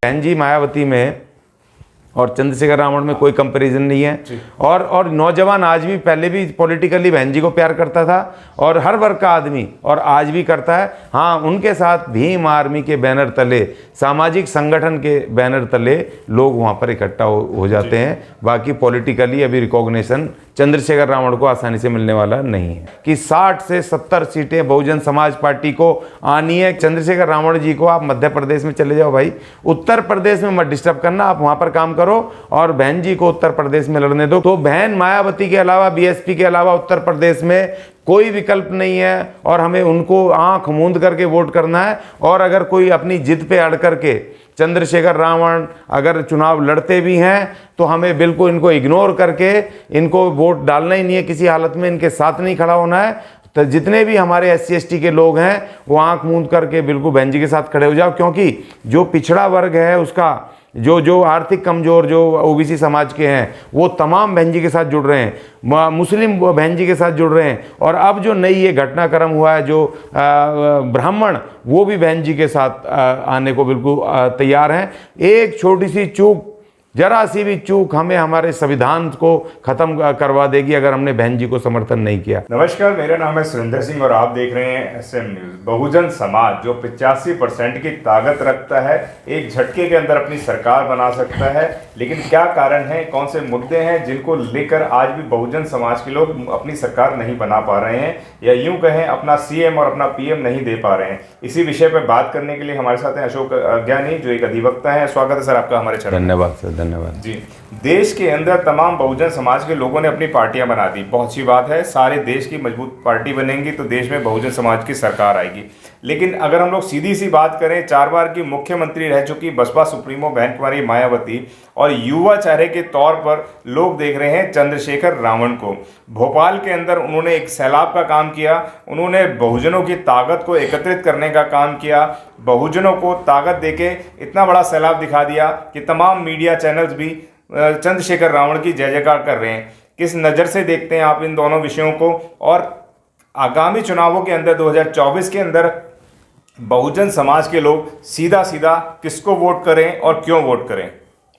बहन जी मायावती में और चंद्रशेखर रावण में कोई कंपैरिजन नहीं है। और नौजवान आज भी, पहले भी पॉलिटिकली बहन जी को प्यार करता था और हर वर्ग का आदमी और आज भी करता है। हाँ, उनके साथ भीम आर्मी के बैनर तले, सामाजिक संगठन के बैनर तले लोग वहाँ पर इकट्ठा हो जाते हैं। बाकी पॉलिटिकली अभी रिकॉग्निशन चंद्रशेखर रावण को आसानी से मिलने वाला नहीं है कि 60 से 70 सीटें बहुजन समाज पार्टी को आनी है। चंद्रशेखर रावण जी को आप मध्य प्रदेश में चले जाओ भाई, उत्तर प्रदेश में मत डिस्टर्ब करना, आप वहाँ पर काम करो और बहन जी को उत्तर प्रदेश में लड़ने दो। तो बहन मायावती के अलावा, बीएसपी के अलावा उत्तर प्रदेश में कोई विकल्प नहीं है और हमें उनको आंख मूंद करके वोट करना है। और अगर कोई अपनी जिद पे अड़ करके चंद्रशेखर रावण अगर चुनाव लड़ते भी हैं तो हमें बिल्कुल इनको इग्नोर करके इनको वोट डालना ही नहीं है, किसी हालत में इनके साथ नहीं खड़ा होना है। तो जितने भी हमारे SC/ST के लोग हैं वो आंख मूंद करके बिल्कुल बहन जी के साथ खड़े हो जाओ, क्योंकि जो पिछड़ा वर्ग है उसका जो आर्थिक कमजोर, जो OBC समाज के हैं, वो तमाम बहन जी के साथ जुड़ रहे हैं, मुस्लिम बहन जी के साथ जुड़ रहे हैं। और अब जो नई ये घटनाक्रम हुआ है, जो ब्राह्मण, वो भी बहन जी के साथ आने को बिल्कुल तैयार हैं। एक छोटी सी चूक, जरा सी भी चूक हमें हमारे संविधान को खत्म करवा देगी अगर हमने बहन जी को समर्थन नहीं किया। नमस्कार, मेरा नाम है सुरेंद्र सिंह और आप देख रहे हैं SM न्यूज। बहुजन समाज जो 85% की ताकत रखता है, एक झटके के अंदर अपनी सरकार बना सकता है। लेकिन क्या कारण है, कौन से मुद्दे हैं जिनको लेकर आज भी बहुजन समाज के लोग अपनी सरकार नहीं बना पा रहे हैं, या यूं कहें अपना CM और अपना PM नहीं दे पा रहे हैं। इसी विषय पर बात करने के लिए हमारे साथ हैं अशोक अज्ञानी, जो एक अधिवक्ता है। स्वागत है सर आपका हमारे चैनल। धन्यवाद सर, धन्यवाद जी। देश के अंदर तमाम बहुजन समाज के लोगों ने अपनी पार्टियां बना दी, बहुत अच्छी बात है। सारे देश की मजबूत पार्टी बनेंगी तो देश में बहुजन समाज की सरकार आएगी। लेकिन अगर हम लोग सीधी सी बात करें, 4 बार की मुख्यमंत्री रह चुकी बसपा सुप्रीमो बहन कुमारी मायावती और युवा चेहरे के तौर पर लोग देख रहे हैं चंद्रशेखर रावण को। भोपाल के अंदर उन्होंने एक सैलाब का काम किया, उन्होंने बहुजनों की ताकत को एकत्रित करने का काम किया, बहुजनों को ताकत देके इतना बड़ा सैलाब दिखा दिया कि तमाम मीडिया चैनल्स भी चंद्रशेखर रावण की जय जयकार कर रहे हैं। किस नज़र से देखते हैं आप इन दोनों विषयों को, और आगामी चुनावों के अंदर 2024 के अंदर बहुजन समाज के लोग सीधा सीधा किसको वोट करें और क्यों वोट करें?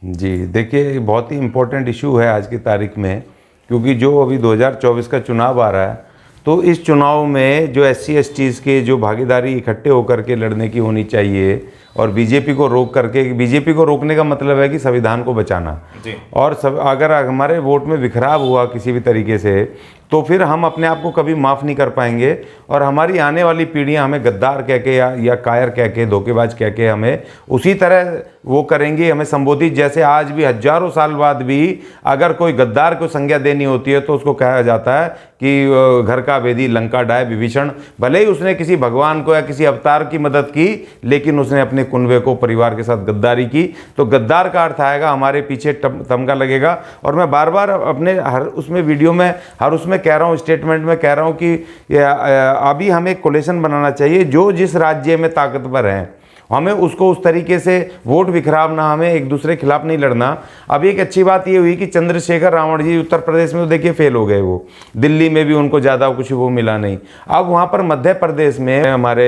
जी देखिए, बहुत ही इम्पोर्टेंट इशू है आज की तारीख में, क्योंकि जो अभी 2024 का चुनाव आ रहा है, तो इस चुनाव में जो SC/STs के जो भागीदारी इकट्ठे होकर के लड़ने की होनी चाहिए, और बीजेपी को रोक करके, बीजेपी को रोकने का मतलब है कि संविधान को बचाना जी। और अगर हमारे वोट में बिखराव हुआ किसी भी तरीके से, तो फिर हम अपने आप को कभी माफ़ नहीं कर पाएंगे और हमारी आने वाली पीढ़ियां हमें गद्दार कह के या कायर कह के, धोखेबाज कह के हमें उसी तरह वो करेंगे, हमें संबोधित। जैसे आज भी हजारों साल बाद भी अगर कोई गद्दार को संज्ञा देनी होती है तो उसको कहा जाता है कि घर का भेदी लंका डाय विभीषण। भले ही उसने किसी भगवान को या किसी अवतार की मदद की, लेकिन उसने अपने कुनबे को, परिवार के साथ गद्दारी की। तो गद्दार का अर्थ आएगा हमारे पीछे तमगा लगेगा। और मैं बार बार अपने हर उसमें वीडियो में, हर उसमें कह रहा हूँ, स्टेटमेंट में कह रहा हूँ कि अभी हमें एक कोलेशन बनाना चाहिए। जो जिस राज्य में ताकतवर हैं, हमें उसको उस तरीके से वोट बिखरावना, हमें एक दूसरे के खिलाफ नहीं लड़ना। अब एक अच्छी बात ये हुई कि चंद्रशेखर रावण जी उत्तर प्रदेश में तो देखिए फेल हो गए, वो दिल्ली में भी उनको ज़्यादा कुछ वो मिला नहीं। अब वहाँ पर मध्य प्रदेश में हमारे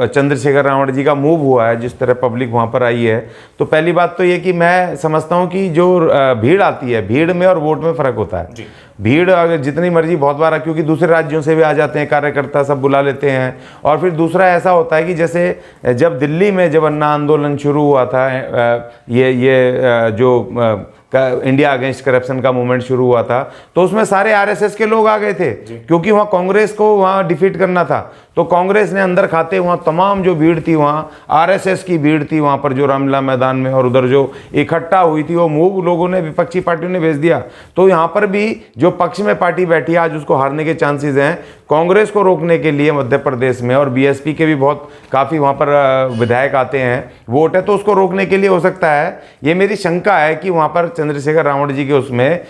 चंद्रशेखर रावण जी का मूव हुआ है, जिस तरह पब्लिक वहाँ पर आई है, तो पहली बात तो ये कि मैं समझता हूँ कि जो भीड़ आती है, भीड़ में और वोट में फ़र्क होता है। भीड़ अगर जितनी मर्जी बहुत बार, क्योंकि दूसरे राज्यों से भी आ जाते हैं कार्यकर्ता, सब बुला लेते हैं। और फिर दूसरा ऐसा होता है कि जैसे जब दिल्ली में जब अन्ना आंदोलन शुरू हुआ था, ये जो इंडिया अगेंस्ट करप्शन का मूवमेंट शुरू हुआ था, तो उसमें सारे RSS के लोग आ गए थे, क्योंकि वहाँ कांग्रेस को वहाँ डिफीट करना था। तो कांग्रेस ने अंदर खाते वहाँ तमाम जो भीड़ थी, वहाँ RSS की भीड़ थी वहाँ पर, जो रामलीला मैदान में और उधर जो इकट्ठा हुई थी, वो मूव लोगों ने, विपक्षी पार्टियों ने भेज दिया। तो यहाँ पर भी जो पक्ष में पार्टी बैठी है आज, उसको हारने के चांसेस हैं। कांग्रेस को रोकने के लिए मध्य प्रदेश में, और BSP के भी बहुत काफ़ी वहाँ पर विधायक आते हैं, वोट है, तो उसको रोकने के लिए हो सकता है, ये मेरी शंका है कि वहाँ पर चंद्रशेखर रावण जी के उसमें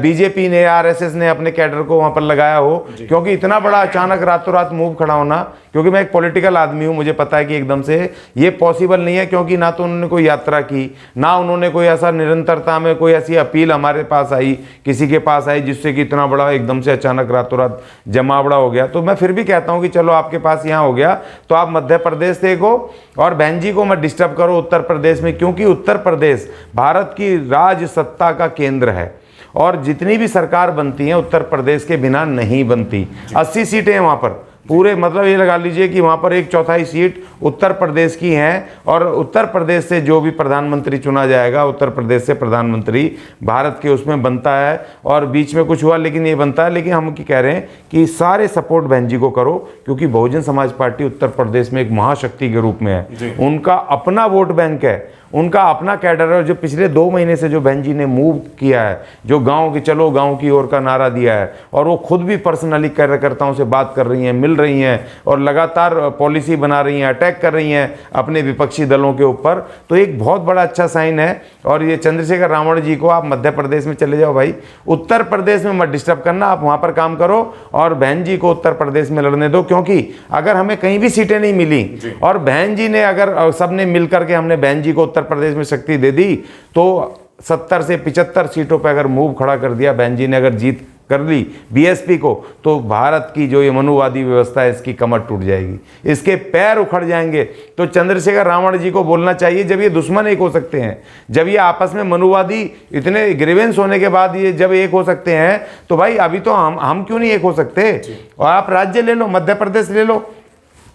BJP ने, RSS ने अपने कैडर को वहाँ पर लगाया हो, क्योंकि इतना बड़ा अचानक रातों रात मूव खड़ा होना होना, क्योंकि मैं एक पॉलिटिकल आदमी हूँ, मुझे पता है कि एकदम से ये पॉसिबल नहीं है, क्योंकि ना तो उन्होंने कोई यात्रा की, ना उन्होंने कोई ऐसा निरंतरता में कोई ऐसी अपील हमारे पास आई, किसी के पास आई, जिससे कि इतना बड़ा एकदम से अचानक रातों रात जमावड़ा हो गया। तो मैं फिर भी कहता हूँ कि चलो आपके पास यहाँ हो गया तो आप मध्य प्रदेश देखो और बहन जी को मत डिस्टर्ब करो उत्तर प्रदेश में, क्योंकि उत्तर प्रदेश भारत की राज सत्ता का केंद्र है और जितनी भी सरकार बनती है उत्तर प्रदेश के बिना नहीं बनती। 80 सीटें हैं वहाँ पर, पूरे मतलब ये लगा लीजिए कि वहाँ पर 1/4 सीट उत्तर प्रदेश की हैं और उत्तर प्रदेश से जो भी प्रधानमंत्री चुना जाएगा, उत्तर प्रदेश से प्रधानमंत्री भारत के उसमें बनता है। और बीच में कुछ हुआ लेकिन ये बनता है। लेकिन हम कह रहे हैं कि सारे सपोर्ट बहन जी को करो, क्योंकि बहुजन समाज पार्टी उत्तर प्रदेश में एक महाशक्ति के रूप में है, उनका अपना वोट बैंक है, उनका अपना कैडर है। जो पिछले 2 महीने से जो बहन जी ने मूव किया है, जो गांव की चलो गांव की ओर का नारा दिया है, और वो खुद भी पर्सनली कार्यकर्ताओं से बात कर रही हैं, मिल रही हैं और लगातार पॉलिसी बना रही हैं, अटैक कर रही हैं अपने विपक्षी दलों के ऊपर, तो एक बहुत बड़ा अच्छा साइन है। और ये चंद्रशेखर रावण जी को आप मध्य प्रदेश में चले जाओ भाई, उत्तर प्रदेश में मत डिस्टर्ब करना, आप वहाँ पर काम करो और बहन जी को उत्तर प्रदेश में लड़ने दो। क्योंकि अगर हमें कहीं भी सीटें नहीं मिली और बहन जी ने अगर सबने मिल करके हमने बहन जी को उत्तर प्रदेश में शक्ति दे दी, तो 70 से 75 सीटों पर अगर मूव खड़ा कर दिया बहन जी ने, अगर जीत कर ली बीएसपी को, तो भारत की जो ये मनुवादी व्यवस्था है इसकी कमर टूट जाएगी, इसके पैर उखड़ जाएंगे। तो चंद्रशेखर रावण जी को बोलना चाहिए, जब ये दुश्मन एक हो सकते हैं, जब ये आपस में मनुवादी इतने ग्रीवेंस होने के बाद ये जब एक हो सकते हैं, तो भाई अभी तो हम क्यों नहीं एक हो सकते। और आप राज्य ले लो, मध्य प्रदेश ले लो,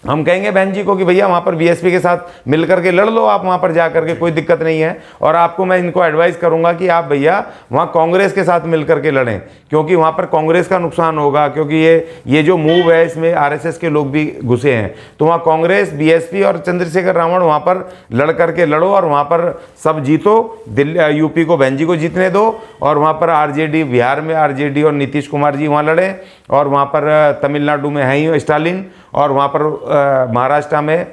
हम कहेंगे बहन जी को कि भैया वहाँ पर बीएसपी के साथ मिल करके लड़ लो, आप वहाँ पर जा करके, कोई दिक्कत नहीं है। और आपको मैं इनको एडवाइस करूँगा कि आप भैया वहाँ कांग्रेस के साथ मिल करके लड़ें, क्योंकि वहाँ पर कांग्रेस का नुकसान होगा, क्योंकि ये जो मूव है इसमें आरएसएस के लोग भी घुसे हैं। तो वहाँ कांग्रेस, बीएसपी और चंद्रशेखर रावण वहाँ पर लड़ करके लड़ो और वहाँ पर सब जीतो। दिल्ली यूपी को बहन जी को जीतने दो और वहाँ पर आरजेडी, बिहार में आरजेडी और नीतीश कुमार जी वहाँ लड़ें, और वहाँ पर तमिलनाडु में है ही स्टालिन, और वहाँ पर महाराष्ट्र में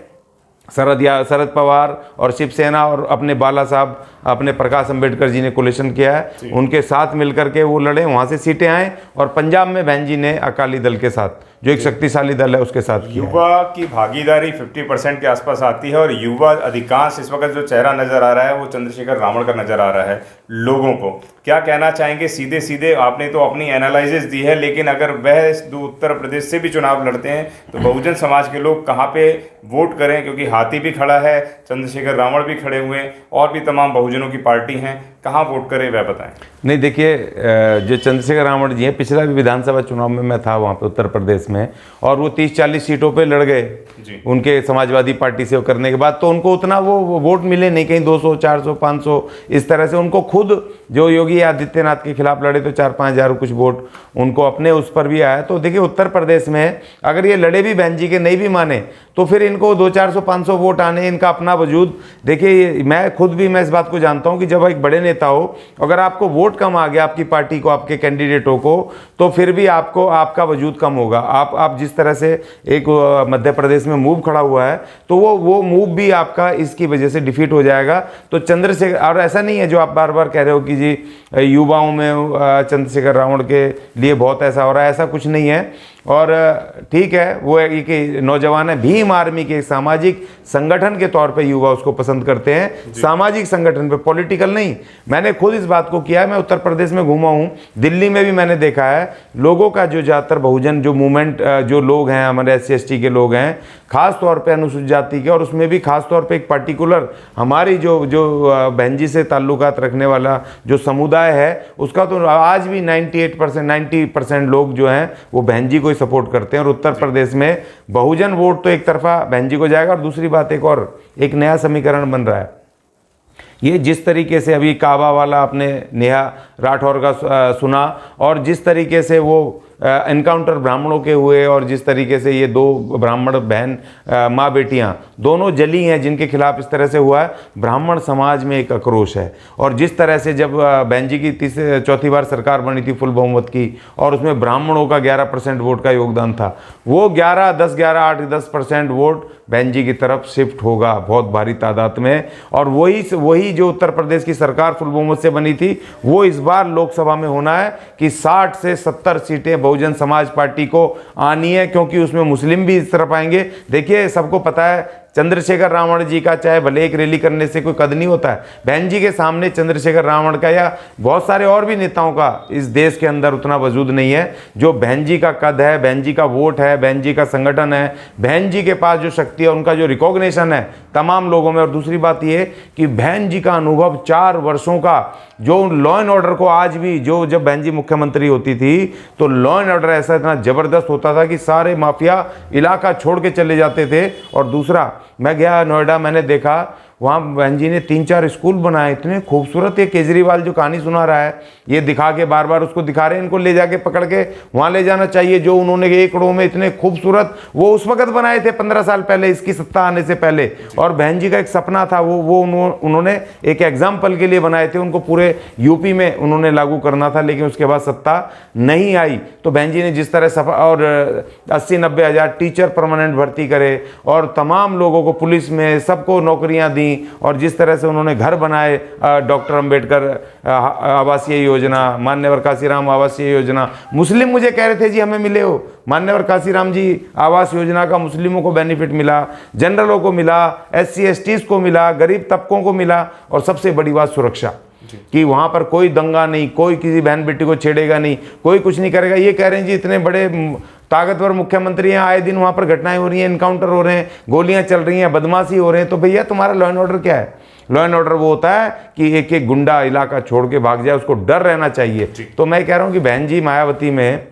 शरद पवार और शिवसेना और अपने बाला साहब, अपने प्रकाश अंबेडकर जी ने कोलिशन किया है, उनके साथ मिलकर के वो लड़े, वहाँ से सीटें आए। और पंजाब में बहन जी ने अकाली दल के साथ, जो एक शक्तिशाली दल है, उसके साथ किया। युवा की भागीदारी 50% के आसपास आती है और युवा अधिकांश इस वक्त जो चेहरा नजर आ रहा है वो चंद्रशेखर रावण का नजर आ रहा है लोगों को। क्या कहना चाहेंगे सीधे सीधे? आपने तो अपनी एनालिसिस दी है, लेकिन अगर वह उत्तर प्रदेश से भी चुनाव लड़ते हैं तो बहुजन समाज के लोग कहाँ पे वोट करें? क्योंकि हाथी भी खड़ा है, चंद्रशेखर रावण भी खड़े हुए हैं और भी तमाम बहुजनों की पार्टी हैं, कहाँ वोट करें वह बताएं। नहीं देखिए, जो चंद्रशेखर रावण जी हैं, पिछला भी विधानसभा चुनाव में मैं था वहाँ पे उत्तर प्रदेश में, और वो 30-40 सीटों पे लड़ गए उनके समाजवादी पार्टी से करने के बाद, तो उनको उतना वो वोट मिले नहीं, कहीं 200, 400, 500 इस तरह से। उनको खुद जो योगी आदित्यनाथ के खिलाफ लड़े तो 4-5 हज़ार कुछ वोट उनको अपने उस पर भी आया। तो देखिए उत्तर प्रदेश में अगर ये लड़े भी बहन जी के नहीं भी माने, तो फिर इनको 200-400-500 वोट आने, इनका अपना वजूद। देखिए मैं खुद भी मैं इस बात को जानता हूँ कि जब एक बड़े नेता हो, अगर आपको वोट कम आ गया आपकी पार्टी को, आपके कैंडिडेटों को, तो फिर भी आपको आपका वजूद कम होगा। आप जिस तरह से एक मध्य प्रदेश में मूव खड़ा हुआ है, तो वो मूव भी आपका इसकी वजह से डिफीट हो जाएगा। तो चंद्रशेखर, और ऐसा नहीं है जो आप बार बार कह रहे हो कि जी युवाओं में चंद्रशेखर रावण के लिए बहुत ऐसा हो रहा है, ऐसा कुछ नहीं है। और ठीक है, वो एक नौजवान है, भीम आर्मी के सामाजिक संगठन के तौर पे युवा उसको पसंद करते हैं, सामाजिक संगठन पे, पॉलिटिकल नहीं। मैंने खुद इस बात को किया है, मैं उत्तर प्रदेश में घूमा हूँ, दिल्ली में भी मैंने देखा है लोगों का जो ज़्यादातर बहुजन जो मूवमेंट जो लोग हैं, हमारे SC/ST के लोग हैं, खास तौर पे अनुसूचित जाति के, और उसमें भी खास तौर पे एक पर्टिकुलर हमारी जो बहन जी से ताल्लुकात रखने वाला जो समुदाय है, उसका तो आज भी 90% लोग जो हैं वो बहन जी को सपोर्ट करते हैं। और उत्तर प्रदेश में बहुजन वोट तो एक तरफा बहन जी को जाएगा। और दूसरी बात, एक नया समीकरण बन रहा है, ये जिस तरीके से अभी काबा वाला आपने नेहा राठौर का सुना, और जिस तरीके से वो एनकाउंटर ब्राह्मणों के हुए, और जिस तरीके से ये 2 ब्राह्मण बहन माँ बेटियाँ दोनों जली हैं जिनके खिलाफ इस तरह से हुआ है, ब्राह्मण समाज में एक आक्रोश है। और जिस तरह से जब बहन जी की चौथी बार सरकार बनी थी फुल बहुमत की, और उसमें ब्राह्मणों का 11% वोट का योगदान था, वो 11, 10, 11, 8, 10% वोट बहन जी की तरफ शिफ्ट होगा बहुत भारी तादाद में। और वही जो उत्तर प्रदेश की सरकार फुल बहुमत से बनी थी, वो इस बार लोकसभा में होना है कि 60 से 70 सीटें बहुजन समाज पार्टी को आनी है, क्योंकि उसमें मुस्लिम भी इस तरफ आएंगे। देखिए, सबको पता है चंद्रशेखर रावण जी का चाहे भले एक रैली करने से कोई कद नहीं होता है, बहन जी के सामने चंद्रशेखर रावण का या बहुत सारे और भी नेताओं का इस देश के अंदर उतना वजूद नहीं है जो बहन जी का कद है, बहन जी का वोट है, बहन जी का संगठन है, बहन जी के पास जो शक्ति है, उनका जो रिकॉग्निशन है तमाम लोगों में। और दूसरी बात ये कि बहन जी का अनुभव 4 वर्षों का, जो लॉ एंड ऑर्डर को आज भी, जो जब बहन जी मुख्यमंत्री होती थी तो लॉ एंड ऑर्डर ऐसा इतना ज़बरदस्त होता था कि सारे माफिया इलाका छोड़ के चले जाते थे। और दूसरा, मैं गया नोएडा, मैंने देखा वहाँ बहन जी ने 3-4 स्कूल बनाए, इतने खूबसूरत। ये केजरीवाल जो कहानी सुना रहा है, ये दिखा के बार बार उसको दिखा रहे हैं, इनको ले जाके पकड़ के वहाँ ले जाना चाहिए। जो उन्होंने 1 करोड़ में इतने खूबसूरत, वो उस वक्त बनाए थे 15 साल पहले, इसकी सत्ता आने से पहले। और बहन जी का एक सपना था, वो उन्होंने एक एग्जाम्पल के लिए बनाए थे, उनको पूरे यूपी में उन्होंने लागू करना था, लेकिन उसके बाद सत्ता नहीं आई। तो बहन जी ने जिस तरह और 80-90 हज़ार टीचर परमानेंट भर्ती करे और तमाम लोगों को पुलिस में सबको नौकरियां दी, और जिस तरह से उन्होंने घर बनाए, डॉक्टर अंबेडकर आवासीय योजना, मान्यवर काशीराम आवासीय योजना, मुस्लिम मुझे कह रहे थे जी हमें मिले हो, मान्यवर काशीराम जी आवास योजना का मुस्लिमों को बेनिफिट मिला, जनरलों को मिला, SC STs को मिला, गरीब तबकों को मिला। और सबसे बड़ी बात सुरक्षा, कि वहाँ पर कोई दंगा नहीं, कोई किसी बहन बेटी को छेड़ेगा नहीं, कोई कुछ नहीं करेगा। ये कह रहे हैं जी इतने बड़े ताकतवर मुख्यमंत्री हैं, आए दिन वहाँ पर घटनाएं हो रही हैं, इनकाउंटर हो रहे हैं, गोलियां चल रही हैं, बदमाशी हो रहे हैं। तो भैया तुम्हारा लॉ एंड ऑर्डर क्या है? लॉ एंड ऑर्डर वो होता है कि एक एक गुंडा इलाका छोड़ के भाग जाए, उसको डर रहना चाहिए। तो मैं कह रहा हूँ कि बहन जी मायावती में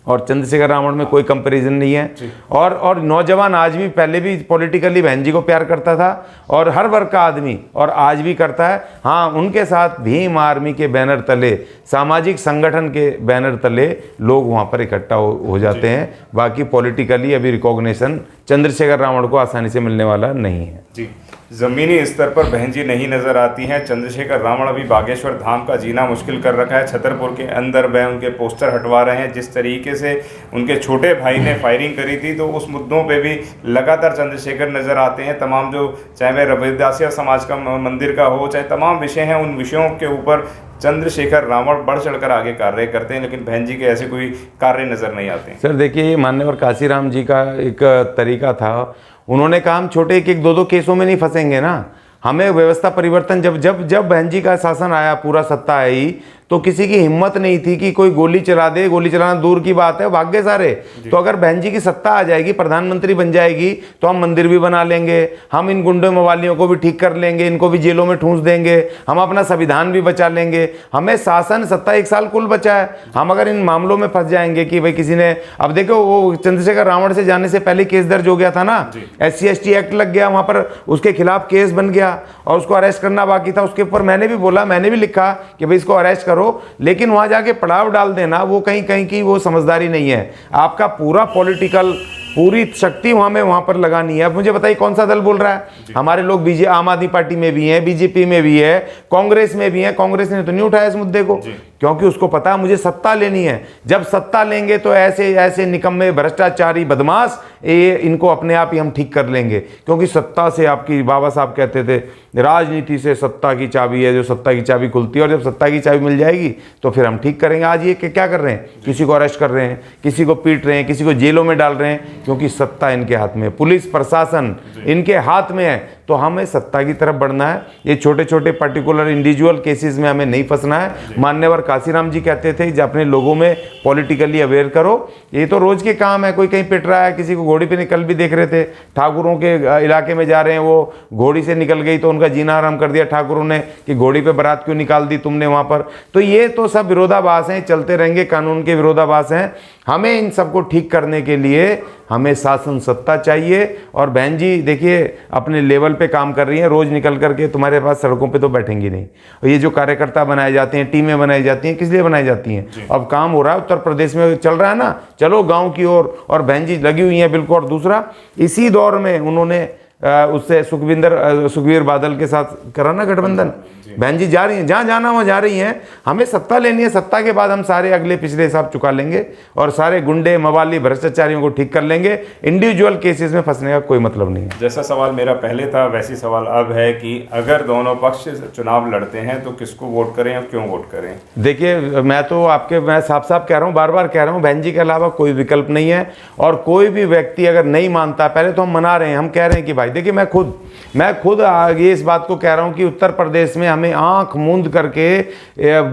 और चंद्रशेखर रावण में कोई कंपैरिजन नहीं है। और नौजवान आज भी, पहले भी पॉलिटिकली बहन जी को प्यार करता था, और हर वर्ग का आदमी और आज भी करता है। हाँ, उनके साथ भीम आर्मी के बैनर तले, सामाजिक संगठन के बैनर तले लोग वहाँ पर इकट्ठा हो जाते हैं। बाकी पॉलिटिकली अभी रिकॉग्निशन चंद्रशेखर रावण को आसानी से मिलने वाला नहीं है। जी, जमीनी स्तर पर बहन जी नहीं नजर आती हैं। चंद्रशेखर रावण अभी बागेश्वर धाम का जीना मुश्किल कर रखा है। छतरपुर के अंदर वह उनके पोस्टर हटवा रहे हैं। जिस तरीके से उनके छोटे भाई ने फायरिंग करी थी, तो उस मुद्दों पे भी लगातार चंद्रशेखर नजर आते हैं। तमाम जो, चाहे वह रविदासिया समाज का मंदिर का हो, चाहे तमाम विषय हैं, उन विषयों के ऊपर चंद्रशेखर रावण बढ़ चढ़कर आगे कार्य करते हैं, लेकिन बहन जी के ऐसे कोई कार्य नजर नहीं आते। सर देखिए, मान्यवर काशीराम जी का एक तरीका था, उन्होंने कहा हम छोटे 1-1, 2-2 केसों में नहीं फंसेंगे ना, हमें व्यवस्था परिवर्तन। जब बहन जी का शासन आया, पूरा सत्ता आई, तो किसी की हिम्मत नहीं थी कि कोई गोली चला दे। गोली चलाना दूर की बात है, भाग गए सारे। तो अगर बहन जी की सत्ता आ जाएगी, प्रधानमंत्री बन जाएगी, तो हम मंदिर भी बना लेंगे, हम इन गुंडों मवालियों को भी ठीक कर लेंगे, इनको भी जेलों में ठूंस देंगे, हम अपना संविधान भी बचा लेंगे। हमें शासन सत्ता 1 साल कुल बचा है। हम अगर इन मामलों में फंस जाएंगे कि भाई किसी ने, अब देखो वो चंद्रशेखर रावण से जाने से पहले केस दर्ज हो गया था ना, SC ST एक्ट लग गया, वहां पर उसके खिलाफ केस बन गया और उसको अरेस्ट करना बाकी था। उसके ऊपर मैंने भी बोला, मैंने भी लिखा कि भाई इसको अरेस्ट करो, लेकिन वहां जाके पड़ाव डाल देना, वो कहीं की वो समझदारी नहीं है। आपका पूरा पॉलिटिकल, पूरी शक्ति वहां पर लगानी है। अब मुझे बताइए कौन सा दल बोल रहा है? हमारे लोग आम आदमी पार्टी में भी हैं, BJP में भी है, कांग्रेस में भी है। कांग्रेस ने तो नहीं उठाया इस मुद्दे को, क्योंकि उसको पता है मुझे सत्ता लेनी है। जब सत्ता लेंगे तो ऐसे निकम्मे भ्रष्टाचारी बदमाश, इनको अपने आप ही हम ठीक कर लेंगे। क्योंकि सत्ता से, आपकी बाबा साहब कहते थे, राजनीति से सत्ता की चाबी है, जो सत्ता की चाबी खुलती है, और जब सत्ता की चाबी मिल जाएगी तो फिर हम ठीक करेंगे। आज ये क्या कर रहे हैं? किसी को अरेस्ट कर रहे हैं, किसी को पीट रहे हैं, किसी को जेलों में डाल रहे हैं, क्योंकि सत्ता इनके हाथ में, पुलिस प्रशासन इनके हाथ में है। तो हमें सत्ता की तरफ बढ़ना है। ये छोटे छोटे पर्टिकुलर इंडिविजुअल केसेस में हमें नहीं फंसना है। मान्यवर काशीराम जी कहते थे कि अपने लोगों में पॉलिटिकली अवेयर करो। ये तो रोज के काम है, कोई कहीं पिट रहा है, किसी को घोड़ी पे निकल, भी देख रहे थे ठाकुरों के इलाके में जा रहे हैं, वो घोड़ी से निकल गई तो उनका जीना आराम कर दिया ठाकुरों ने कि घोड़ी पे बारात क्यों निकाल दी तुमने वहां पर। तो ये तो सब विरोधाभास हैं, चलते रहेंगे, कानून के विरोधाभास हैं। हमें इन सबको ठीक करने के लिए हमें शासन सत्ता चाहिए। और बहन जी देखिए अपने लेवल पे काम कर रही हैं, रोज निकल करके तुम्हारे पास सड़कों पे तो बैठेंगी नहीं। और ये जो कार्यकर्ता बनाए जाते हैं, टीमें बनाई जाती हैं, किस लिए बनाई जाती हैं? अब काम हो रहा है, उत्तर प्रदेश में चल रहा है ना, चलो गांव की ओर, और बहन जी लगी हुई हैं बिल्कुल। और दूसरा, इसी दौर में उन्होंने उससे सुखवीर बादल के साथ करा ना गठबंधन, बहन जी जा रही हैं, जहाँ जाना वहाँ जा रही हैं। हमें सत्ता लेनी है, सत्ता के बाद हम सारे अगले पिछले हिसाब चुका लेंगे और सारे गुंडे मवाली भ्रष्टाचारियों को ठीक कर लेंगे। इंडिविजुअल केसेस में फंसने का कोई मतलब नहीं है। जैसा सवाल मेरा पहले था वैसी सवाल अब है कि अगर दोनों पक्ष चुनाव लड़ते हैं तो किसको वोट करें और क्यों वोट करें? देखिए, मैं साफ साफ कह रहा हूँ, बार बार कह रहा हूँ, बहन जी के अलावा कोई विकल्प नहीं है। और कोई भी व्यक्ति अगर नहीं मानता, पहले तो हम मना रहे हैं, हम कह रहे हैं कि भाई देखिए, मैं खुद आगे इस बात को कह रहा हूं कि उत्तर प्रदेश में हमें आंख मूंद करके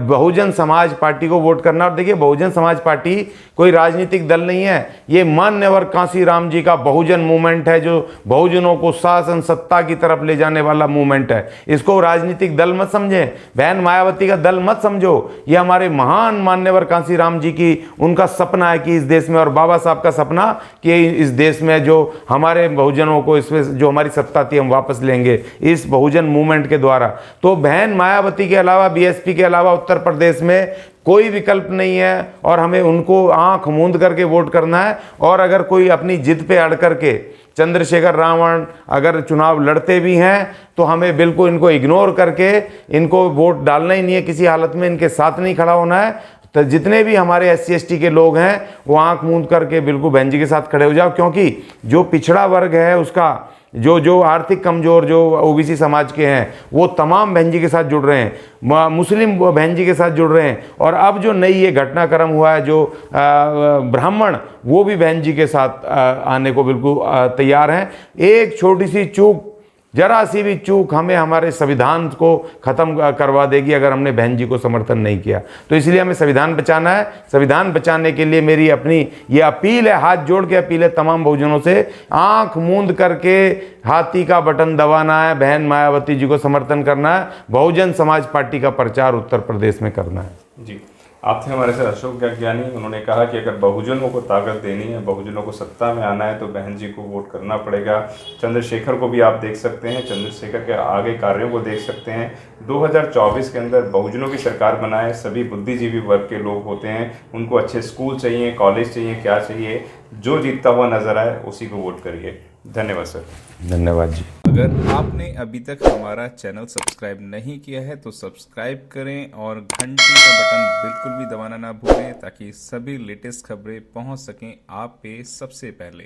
बहुजन समाज पार्टी को वोट करना। और देखिए, बहुजन समाज पार्टी कोई राजनीतिक दल नहीं है, ये मान्यवर कांसीराम जी का बहुजन मूवमेंट है, जो बहुजनों को शासन सत्ता की तरफ ले जाने वाला मूवमेंट है। इसको राजनीतिक दल मत समझें, बहन मायावती का दल मत समझो। ये हमारे महान मान्यवर कांसीराम जी की, उनका सपना है कि इस देश में, और बाबा साहब का सपना कि इस देश में जो हमारे बहुजनों को, इसमें जो हमारी सत्ता थी हम वापस लेंगे इस बहुजन मूवमेंट के द्वारा। तो बहन मायावती के अलावा, बीएसपी के अलावा उत्तर प्रदेश में कोई विकल्प नहीं है और हमें उनको आंख मूंद करके वोट करना है। और अगर कोई अपनी जिद पे अड़ करके चंद्रशेखर रावण अगर चुनाव लड़ते भी हैं तो हमें बिल्कुल इनको इग्नोर करके इनको वोट डालना ही नहीं है, किसी हालत में इनके साथ नहीं खड़ा होना है। तो जितने भी हमारे SC/ST के लोग हैं वो आंख मूंद करके बिल्कुल बहन जी के साथ खड़े हो जाओ, क्योंकि जो पिछड़ा वर्ग है उसका जो आर्थिक कमजोर, जो OBC समाज के हैं, वो तमाम बहन जी के साथ जुड़ रहे हैं, मुस्लिम बहन जी के साथ जुड़ रहे हैं। और अब जो नई ये घटनाक्रम हुआ है, जो ब्राह्मण, वो भी बहन जी के साथ आने को बिल्कुल तैयार हैं। एक छोटी सी चूक, जरा सी भी चूक हमें हमारे संविधान को खत्म करवा देगी अगर हमने बहन जी को समर्थन नहीं किया। तो इसलिए हमें संविधान बचाना है। संविधान बचाने के लिए मेरी अपनी ये अपील है, हाथ जोड़ के अपील है तमाम बहुजनों से, आंख मूंद करके हाथी का बटन दबाना है, बहन मायावती जी को समर्थन करना है, बहुजन समाज पार्टी का प्रचार उत्तर प्रदेश में करना है। जी, आप थे हमारे साथ अशोक गगयानी। उन्होंने कहा कि अगर बहुजनों को ताकत देनी है, बहुजनों को सत्ता में आना है तो बहन जी को वोट करना पड़ेगा। चंद्रशेखर को भी आप देख सकते हैं, चंद्रशेखर के आगे कार्यों को देख सकते हैं। 2024 के अंदर बहुजनों की सरकार बनाए, सभी बुद्धिजीवी वर्ग के लोग होते हैं, उनको अच्छे स्कूल चाहिए, कॉलेज चाहिए, क्या चाहिए, जो जीतता हुआ नजर आए उसी को वोट करिए। धन्यवाद सर। धन्यवाद जी। अगर आपने अभी तक हमारा चैनल सब्सक्राइब नहीं किया है तो सब्सक्राइब करें और घंटी का बटन बिल्कुल भी दबाना ना भूलें, ताकि सभी लेटेस्ट खबरें पहुंच सकें आप पे सबसे पहले।